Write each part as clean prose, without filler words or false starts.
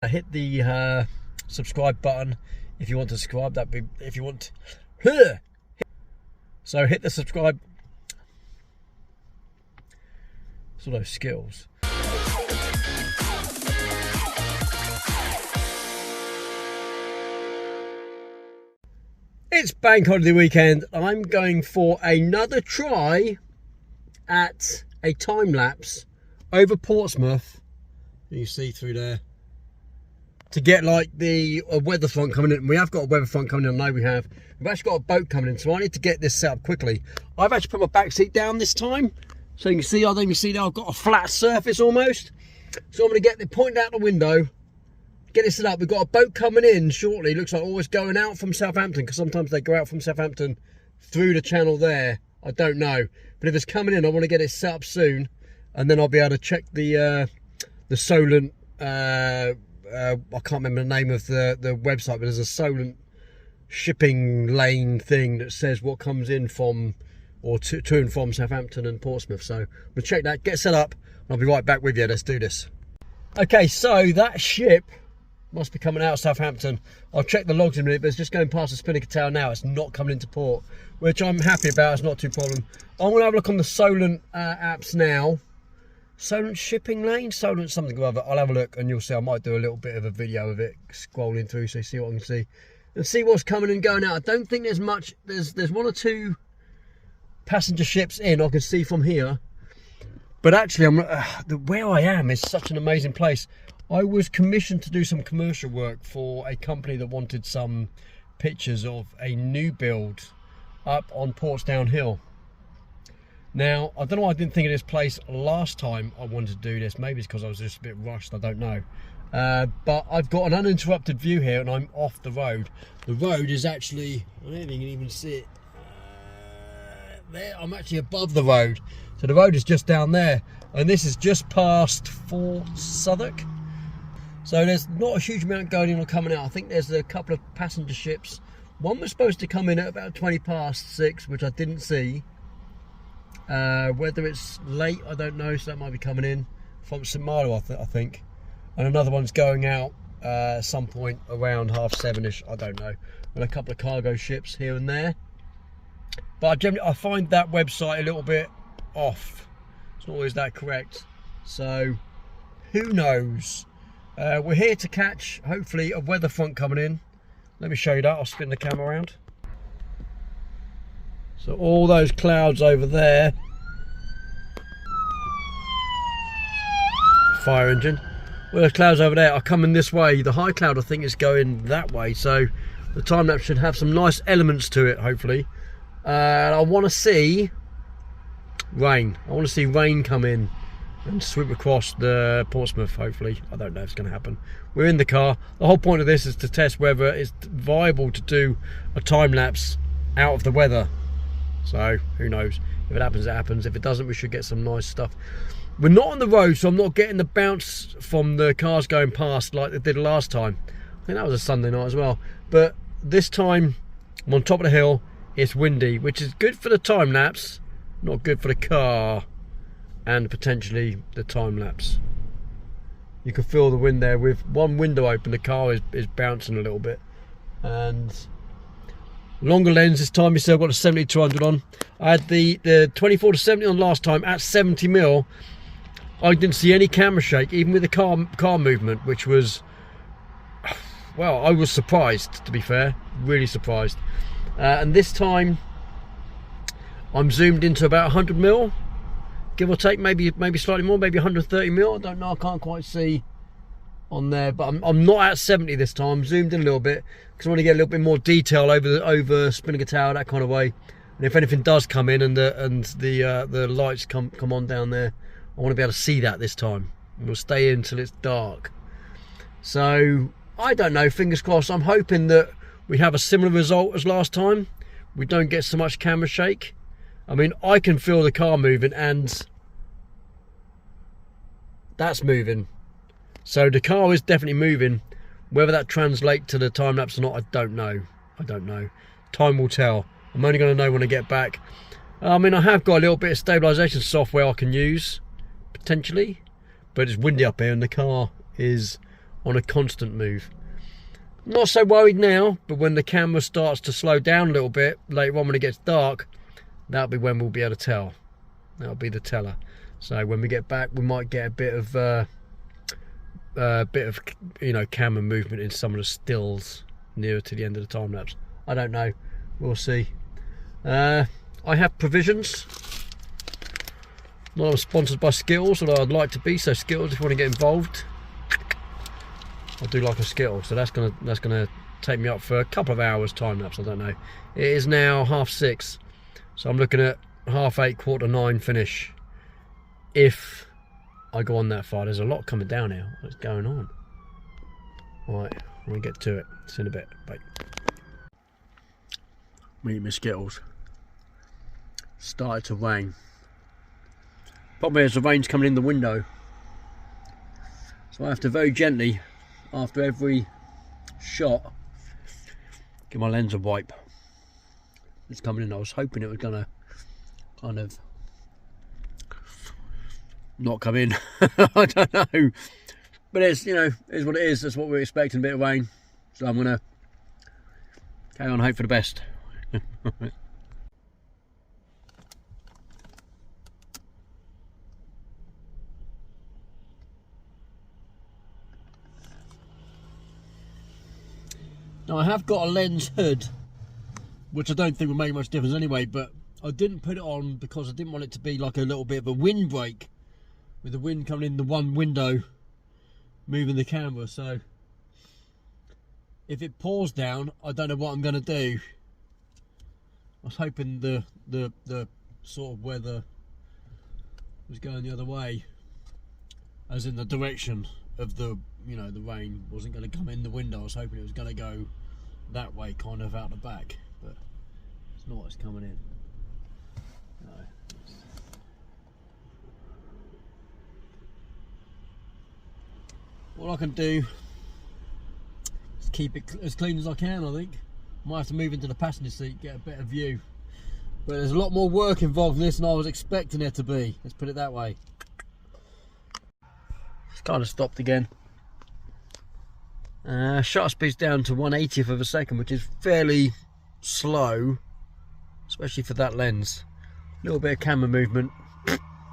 Hit the subscribe button if you want to subscribe. That be if you want. So hit the subscribe. It's all those skills. It's bank holiday weekend. I'm going for another try at a time lapse over Portsmouth. You see through there. To get like the weather front coming in. We have got a weather front coming in, I know we have. We've actually got a boat coming in, so I need to get this set up quickly. I've actually put my back seat down this time. So you can see, I don't even see that I've got a flat surface almost. So I'm going to get the point out the window, get it set up. We've got a boat coming in shortly. Looks like always going out from Southampton, because sometimes they go out from Southampton through the channel there. I don't know. But if it's coming in, I want to get it set up soon. And then I'll be able to check the Solent... I can't remember the name of the website, but there's a Solent shipping lane thing that says what comes in from or to and from Southampton and Portsmouth. So we'll check that, get set up, and I'll be right back with you. Let's do this. Okay, so that ship must be coming out of Southampton. I'll check the logs in a minute, but it's just going past the Spinnaker Tower now. It's not coming into port, which I'm happy about. It's not too problem. I'm going to have a look on the Solent apps now. Solent shipping lane, Solent something or other. I'll have a look and you'll see. I might do a little bit of a video of it scrolling through, so you see what I can see and see what's coming and going out. I don't think there's much. There's one or two passenger ships in I can see from here, but actually where I am is such an amazing place. I was commissioned to do some commercial work for a company that wanted some pictures of a new build up on Portsdown Hill. Now, I don't know why I didn't think of this place last time I wanted to do this. Maybe it's because I was just a bit rushed, I don't know. But I've got an uninterrupted view here and I'm off the road. The road is actually, I don't think you can even see it. There, I'm actually above the road. So the road is just down there. And this is just past Fort Southwark. So there's not a huge amount going in or coming out. I think there's a couple of passenger ships. One was supposed to come in at about 6:20, which I didn't see. Whether it's late, I don't know, so that might be coming in from St Malo, I think. And another one's going out at some point around 7:30ish, I don't know. And a couple of cargo ships here and there. But I find that website a little bit off. It's not always that correct. So, who knows? We're here to catch, hopefully, a weather front coming in. Let me show you that. I'll spin the camera around. So all those clouds over there, fire engine, all those clouds over there are coming this way. The high cloud I think is going that way, so the time lapse should have some nice elements to it, hopefully. I want to see rain. I want to see rain come in and sweep across the Portsmouth, hopefully. I don't know if it's going to happen. We're in the car. The whole point of this is to test whether it's viable to do a time lapse out of the weather. So, who knows? If it happens, it happens. If it doesn't, we should get some nice stuff. We're not on the road, so I'm not getting the bounce from the cars going past like they did last time. I think that was a Sunday night as well. But this time, I'm on top of the hill. It's windy, which is good for the time lapse, not good for the car, and potentially the time lapse. You can feel the wind there. With one window open, the car is bouncing a little bit. And longer lens this time, you still got a 70-200 on. I had the 24-70 on last time at 70mm. I didn't see any camera shake, even with the car movement, which was, well, I was surprised, to be fair, really surprised. And this time, I'm zoomed into about 100mm, give or take, maybe slightly more, maybe 130mm. I don't know, I can't quite see on there, but I'm not at 70 this time. I'm zoomed in a little bit because I want to get a little bit more detail over Spinnaker Tower, that kind of way. And if anything does come in and the lights come on down there, I want to be able to see that this time. And we'll stay in until it's dark. So I don't know, fingers crossed. I'm hoping that we have a similar result as last time. We don't get so much camera shake. I mean, I can feel the car moving and that's moving. So the car is definitely moving. Whether that translates to the time lapse or not, I don't know. I don't know. Time will tell. I'm only going to know when I get back. I mean, I have got a little bit of stabilisation software I can use, potentially. But it's windy up here and the car is on a constant move. Not so worried now, but when the camera starts to slow down a little bit later on when it gets dark, that'll be when we'll be able to tell. That'll be the teller. So when we get back, we might get a bit of you know, camera movement in some of the stills nearer to the end of the time lapse. I don't know, we'll see. I have provisions. Not sponsored by Skittles, although I'd like to be. So Skittles, if you want to get involved, I do like a Skittle. So that's gonna take me up for a couple of hours time lapse. I don't know. It is now 6:30, so I'm looking at 8:30, 9:15 finish. If I go on that far, there's a lot coming down now. What's going on? Right, I'm gonna get to it. See in a bit. Bye. Meet my Skittles. Started to rain. Problem is the rain's coming in the window, so I have to very gently, after every shot, give my lens a wipe. It's coming in. I was hoping it was gonna kind of not come in. I don't know, but it's, you know, it's what it is. That's what we're expecting, a bit of rain, so I'm gonna carry on, hope for the best. Now I have got a lens hood, which I don't think will make much difference anyway, but I didn't put it on because I didn't want it to be like a little bit of a windbreak, with the wind coming in the one window, moving the camera. So if it pours down, I don't know what I'm going to do. I was hoping the sort of weather was going the other way, as in the direction of the, you know, the rain wasn't going to come in the window. I was hoping it was going to go that way, kind of out the back, but it's not. It's coming in. No. All I can do is keep it as clean as I can. I think might have to move into the passenger seat, get a better view, but there's a lot more work involved in this than I was expecting it to be. Let's put it that way. It's kind of stopped again. Shutter speed's down to 1/80th of a second, which is fairly slow, especially for that lens. A little bit of camera movement,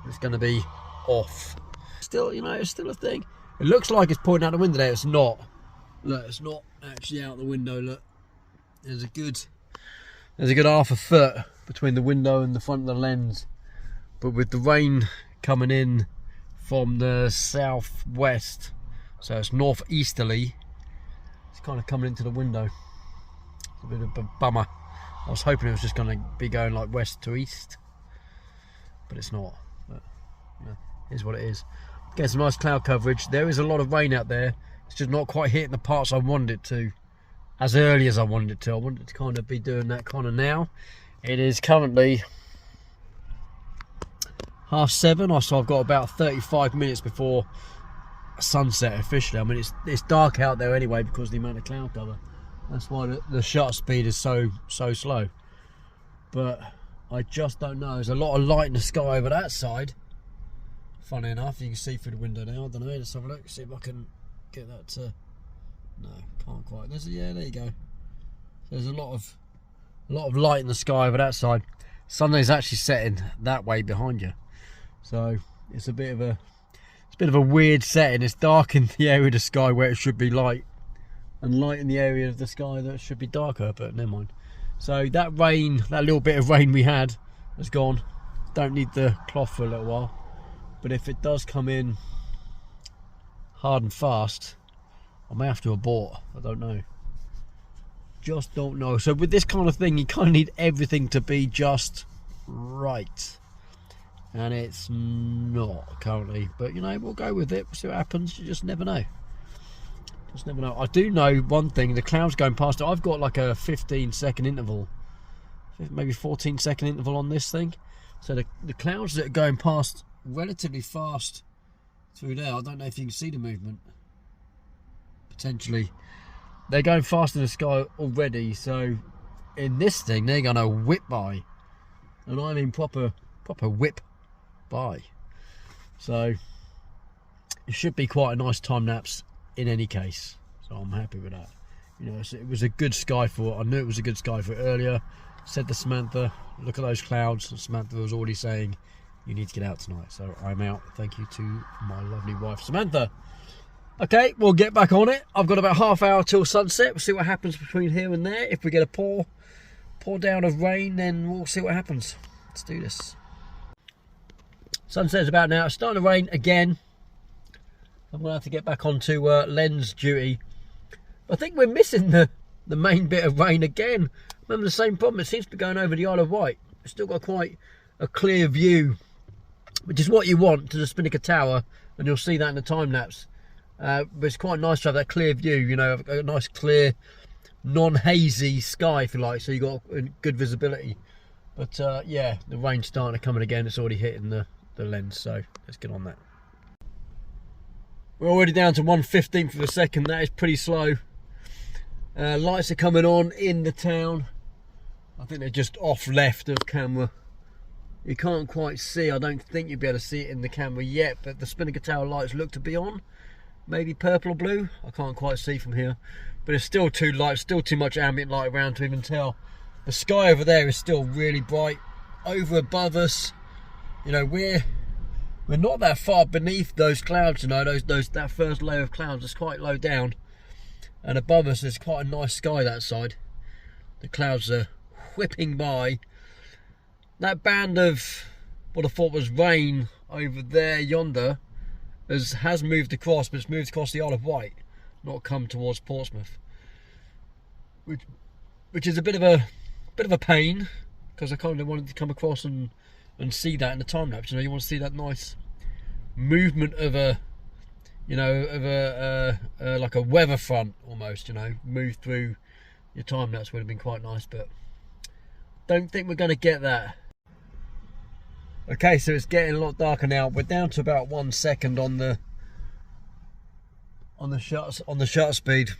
it's going to be off. Still, you know, it's still a thing. It looks like it's pointing out the window there. It's not. Look, it's not actually out the window. Look, there's a good half a foot between the window and the front of the lens. But with the rain coming in from the southwest, so it's northeasterly, it's kind of coming into the window. It's a bit of a bummer. I was hoping it was just going to be going like west to east, but it's not. But yeah, it is what it is. Get some nice cloud coverage. There is a lot of rain out there. It's just not quite hitting the parts I wanted it to, as early as I wanted it to. I wanted it to kind of be doing that kind of now. It is currently 7:30, so I've got about 35 minutes before sunset officially. I mean, it's dark out there anyway because of the amount of cloud cover. That's why the shutter speed is so slow. But I just don't know. There's a lot of light in the sky over that side. Funny enough, you can see through the window now. I don't know. Let's have a look. See if I can get that to. No, can't quite. Yeah, there you go. There's a lot of light in the sky over that side. Sun's actually setting that way behind you, so it's a bit of a weird setting. It's dark in the area of the sky where it should be light, and light in the area of the sky that should be darker. But never mind. So that rain, that little bit of rain we had, has gone. Don't need the cloth for a little while. But if it does come in hard and fast, I may have to abort. I don't know. Just don't know. So with this kind of thing, you kind of need everything to be just right, and it's not currently. But you know, we'll go with it. We'll see what happens. You just never know. Just never know. I do know one thing: the clouds going past it. I've got like a 15-second interval, maybe 14-second interval on this thing. So the clouds that are going past relatively fast through there. I don't know if you can see the movement. Potentially, they're going fast in the sky already. So in this thing, they're gonna whip by, and I mean proper whip by. So it should be quite a nice time lapse in any case, so I'm happy with that. You know, it was a good sky for it. I knew it was a good sky for it earlier. Said to Samantha, look at those clouds. And Samantha was already saying, you need to get out tonight. So I'm out. Thank you to my lovely wife, Samantha. Okay, we'll get back on it. I've got about half hour till sunset. We'll see what happens between here and there. If we get a pour down of rain, then we'll see what happens. Let's do this. Sunset's about now. It's starting to rain again. I'm going to have to get back onto lens duty. I think we're missing the main bit of rain again. Remember the same problem, it seems to be going over the Isle of Wight. It's still got quite a clear view, which is what you want to the Spinnaker Tower, and you'll see that in the time lapse. But it's quite nice to have that clear view, you know, a nice clear, non-hazy sky, if you like, so you've got good visibility. But yeah, the rain's starting to come in again. It's already hitting the lens, so let's get on that. We're already down to 1/15th of a second. That is pretty slow. Lights are coming on in the town. I think they're just off left of camera. You can't quite see. I don't think you'll be able to see it in the camera yet, but the Spinnaker Tower lights look to be on. Maybe purple or blue. I can't quite see from here, but it's still too light. Still too much ambient light around to even tell. The sky over there is still really bright. Over above us, you know, we're not that far beneath those clouds. You know, that first layer of clouds is quite low down. And above us, there's quite a nice sky that side. The clouds are whipping by. That band of what I thought was rain over there, yonder, has moved across, but it's moved across the Isle of Wight, not come towards Portsmouth. Which is a bit of a pain, because I kind of wanted to come across and see that in the time lapse. You know, you want to see that nice movement of a, you know, of like a weather front almost, you know, move through your time lapse would have been quite nice, but don't think we're going to get that. Okay, so it's getting a lot darker now. We're down to about 1 second on the shutter speed,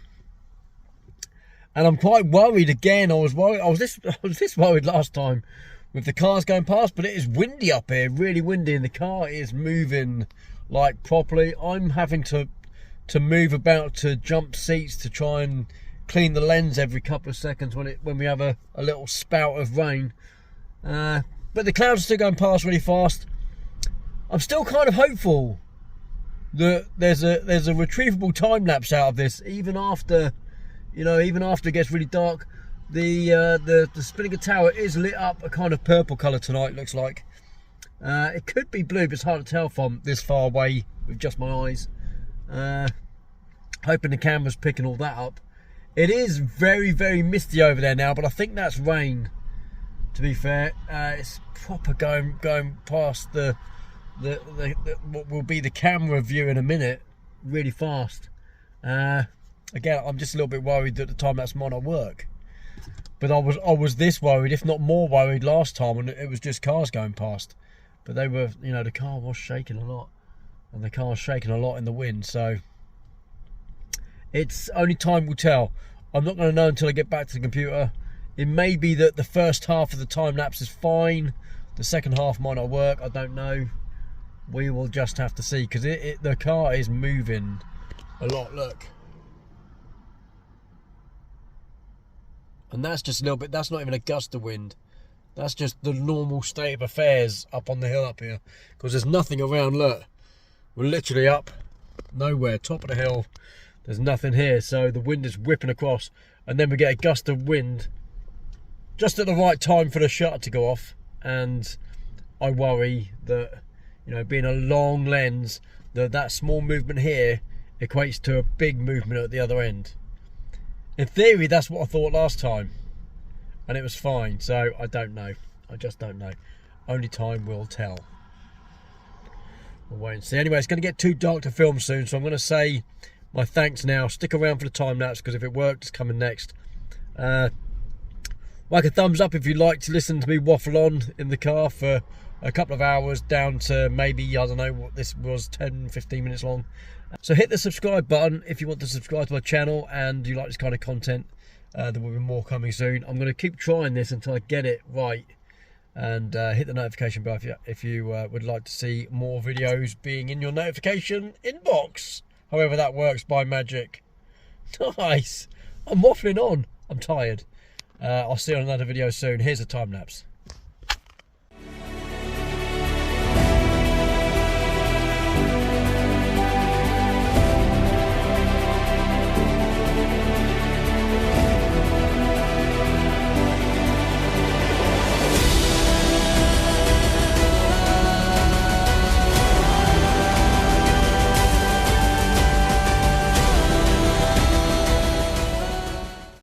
and I'm quite worried again. I was this worried last time with the cars going past, but it is windy up here, really windy, and the car is moving like properly. I'm having to move about to jump seats to try and clean the lens every couple of seconds when we have a little spout of rain. But the clouds are still going past really fast. I'm still kind of hopeful that there's a retrievable time lapse out of this, even after, you know, even after it gets really dark. The Spinnaker Tower is lit up a kind of purple colour tonight, looks like. It could be blue, but it's hard to tell from this far away with just my eyes. Hoping the camera's picking all that up. It is very, very misty over there now, but I think that's rain, to be fair. It's proper going past the what will be the camera view in a minute, really fast. Again, I'm just a little bit worried that the time lapse might not work. But I was this worried, if not more worried, last time, and it was just cars going past. But they were, you know, the car was shaking a lot, and the car's shaking a lot in the wind. So it's only time will tell. I'm not going to know until I get back to the computer. It may be that the first half of the time lapse is fine. The second half might not work. I don't know. We will just have to see, because the car is moving a lot. Look. And that's just a little bit, that's not even a gust of wind. That's just the normal state of affairs up on the hill up here. Because there's nothing around, look. We're literally up nowhere, top of the hill. There's nothing here, so the wind is whipping across. And then we get a gust of wind just at the right time for the shutter to go off. And I worry that, you know, being a long lens, that small movement here equates to a big movement at the other end. In theory, that's what I thought last time, and it was fine. So I don't know. I just don't know. Only time will tell. We'll wait and see. Anyway, it's going to get too dark to film soon, so I'm going to say my thanks now. Stick around for the time lapse, because if it worked, it's coming next. Like a thumbs up if you like to listen to me waffle on in the car for a couple of hours, down to maybe, I don't know what this was, 10-15 minutes long. So hit the subscribe button if you want to subscribe to my channel and you like this kind of content. There will be more coming soon. I'm going to keep trying this until I get it right, and hit the notification bell if you would like to see more videos being in your notification inbox. However that works by magic. Nice. I'm waffling on. I'm tired. I'll see you on another video soon. Here's a time lapse.